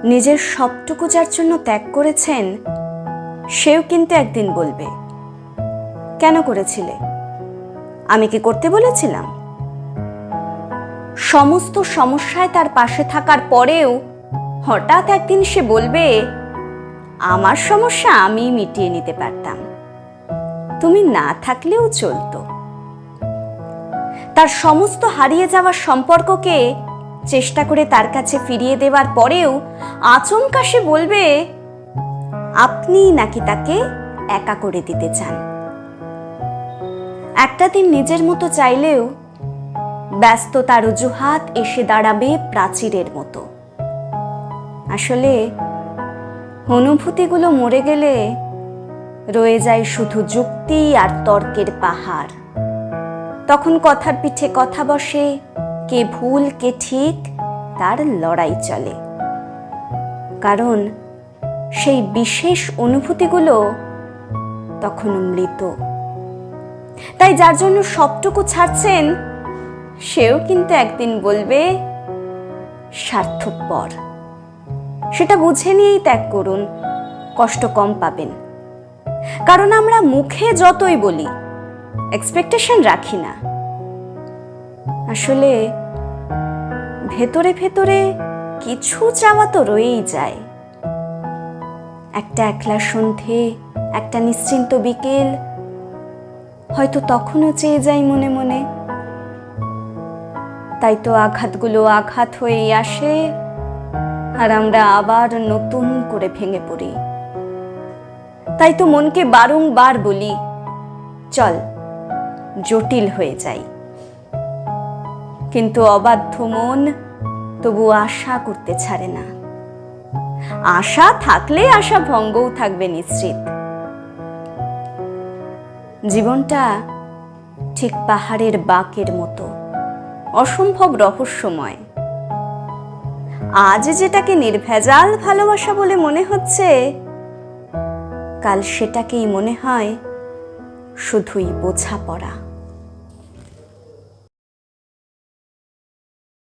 নিজের সবটুকু যার জন্য ত্যাগ করেছেন, সেও কিন্তু একদিন বলবে, কেন করেছিলে? আমি কি করতে বলেছিলাম? সমস্ত সমস্যায় তার পাশে থাকার পরেও হঠাৎ একদিন সে বলবে, আমার সমস্যা আমি মিটিয়ে নিতে পারতাম, তুমি না থাকলেও চলতো। তার সমস্ত হারিয়ে যাওয়ার সম্পর্ককে চেষ্টা করে তার কাছে ফিরিয়ে দেওয়ার পরেও আচমকা সে বলবে, আপনি নাকি তাকে একা করে দিতে চান। একটা দিন নিজের মতো চাইলেও ব্যস্ততার অজুহাত এসে দাঁড়াবে প্রাচীরের মতো। আসলে অনুভূতিগুলো মরে গেলে রয়ে যায় শুধু যুক্তি আর তর্কের পাহাড়। তখন কথার পিঠে কথা বসে, কে ভুল কে ঠিক তার লড়াই চলে। কারণ সেই বিশেষ অনুভূতিগুলো তখন মৃত। তাই যার জন্য সবটুকু ছাড়ছেন, সেও কিন্তু একদিন বলবে স্বার্থপর। সেটা বুঝে নিয়েই ত্যাগ করুন, কষ্ট কম পাবেন। কারণ আমরা মুখে যতই বলি, এক্সপেকটেশন রাখি না। আসলে ভেতরে ভেতরে কিছু চাওয়া তো রয়েই যায়। একটা একলা সন্ধে, একটা নিশ্চিন্ত বিকেল, হয়তো তখনও চেয়ে যাই মনে মনে। তাই তো আঘাতগুলো আঘাত হয়েই আসে, আর আমরা আবার নতুন করে ভেঙে পড়ি। তাই তো মনকে বারংবার বলি, চল জটিল হয়ে যাই। কিন্তু অবাধ্য মন তবু আশা করতে ছাড়ে না। আশা থাকলে আশা ভঙ্গও থাকবে নিশ্চিত। জীবনটা ঠিক পাহাড়ের বাঁকের মতো, অসম্ভব রহস্যময়। আজ যেটাকে নির্ভেজাল ভালোবাসা বলে মনে হচ্ছে, কাল সেটাকেই মনে হয় শুধুই বোঝাপড়া।